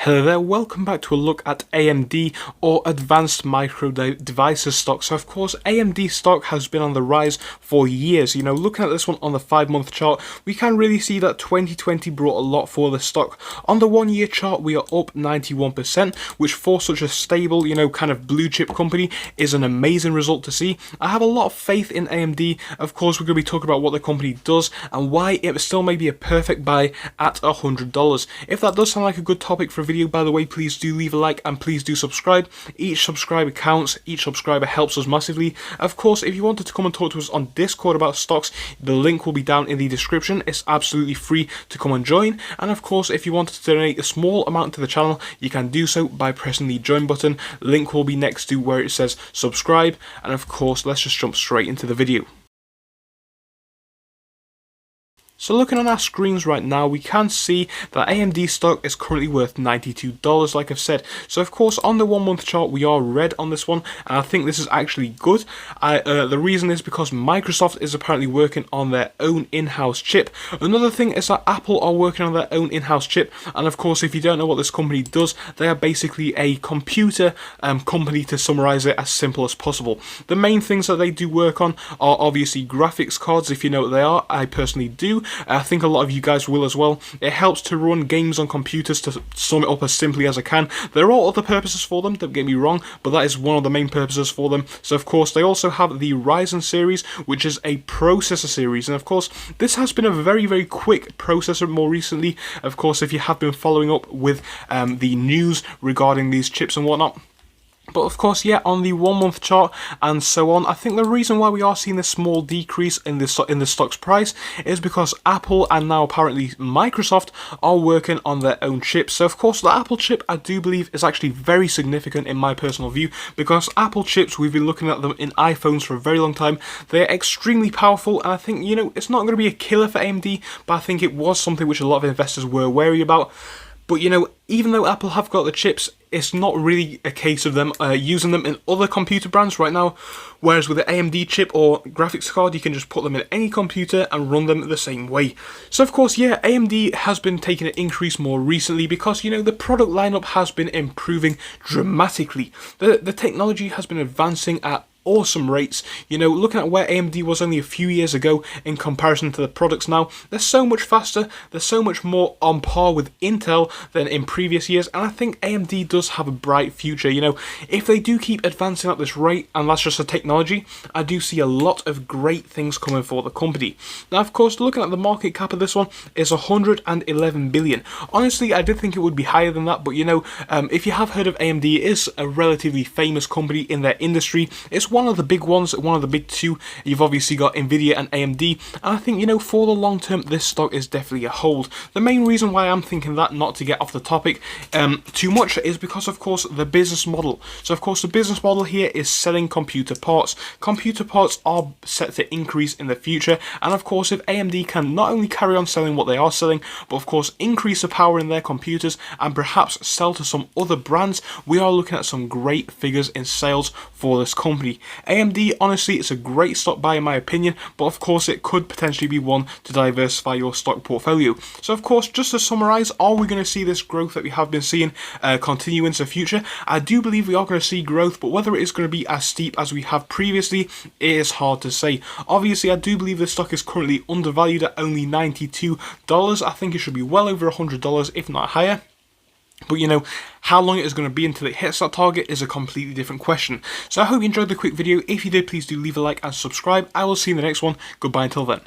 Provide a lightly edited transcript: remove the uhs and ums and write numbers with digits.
Hello there, welcome back to a look at AMD or Advanced Micro Devices stock. So of course AMD stock has been on the rise for years. You know, looking at this one on the 5-month chart, we can really see that 2020 brought a lot for the stock. On the 1-year chart we are up 91%, which for such a stable, you know, kind of blue chip company is an amazing result to see. I have a lot of faith in AMD. Of course we're going to be talking about what the company does and why it still may be a perfect buy at $100. If that does sound like a good topic for a video, by the way, please do leave a like and please do subscribe. Each subscriber counts, each subscriber helps us massively. Of course, if you wanted to come and talk to us on Discord about stocks, the link will be down in the description. It's absolutely free to come and join. And of course, if you wanted to donate a small amount to the channel, you can do so by pressing the join button. Link will be next to where it says subscribe. And of course, let's just jump straight into the video. So looking on our screens right now, we can see that AMD stock is currently worth $92, like I've said. So of course, on the 1-month chart, we are red on this one, and I think this is actually good. The reason is because Microsoft is apparently working on their own in-house chip. Another thing is that Apple are working on their own in-house chip, and of course, if you don't know what this company does, they are basically a computer company, to summarize it as simple as possible. The main things that they do work on are obviously graphics cards, if you know what they are. I personally do. I think a lot of you guys will as well. It helps to run games on computers, to sum it up as simply as I can. There are other purposes for them, don't get me wrong, but that is one of the main purposes for them. So of course they also have the Ryzen series, which is a processor series, and of course this has been a very quick processor more recently. Of course, if you have been following up with the news regarding these chips and whatnot. But of course, yeah, on the 1-month chart and so on, I think the reason why we are seeing this small decrease in the stock's price is because Apple and now apparently Microsoft are working on their own chips. So of course, the Apple chip, I do believe, is actually very significant in my personal view, because Apple chips, we've been looking at them in iPhones for a very long time. They're extremely powerful, and I think, you know, it's not going to be a killer for AMD, but I think it was something which a lot of investors were wary about. But, you know, even though Apple have got the chips, it's not really a case of them using them in other computer brands right now. Whereas with the AMD chip or graphics card, you can just put them in any computer and run them the same way. So of course, yeah, AMD has been taking an increase more recently because, you know, the product lineup has been improving dramatically. The technology has been advancing at awesome rates. You know, looking at where AMD was only a few years ago in comparison to the products now, they're so much faster, they're so much more on par with Intel than in previous years, and I think AMD does have a bright future. You know, if they do keep advancing at this rate, and that's just a technology, I do see a lot of great things coming for the company. Now, of course, looking at the market cap of this one is 111 billion. Honestly, I did think it would be higher than that, but you know, if you have heard of AMD, it is a relatively famous company in their industry. It's one of the big ones, one of the big two. You've obviously got Nvidia and AMD, and I think, you know, for the long term, this stock is definitely a hold. The main reason why I'm thinking that, not to get off the topic too much, is because of course the business model. So of course the business model here is selling computer parts. Computer parts are set to increase in the future, and of course if AMD can not only carry on selling what they are selling, but of course increase the power in their computers and perhaps sell to some other brands, we are looking at some great figures in sales for this company. AMD, honestly, it's a great stock buy in my opinion, but of course it could potentially be one to diversify your stock portfolio. So of course, just to summarize, are we going to see this growth that we have been seeing continue into the future? I do believe we are going to see growth, but whether it is going to be as steep as we have previously, it is hard to say. Obviously, I do believe the stock is currently undervalued at only $92. I think it should be well over $100, if not higher. But you know, how long it is going to be until it hits that target is a completely different question. So I hope you enjoyed the quick video. If you did, please do leave a like and subscribe. I will see you in the next one. Goodbye until then.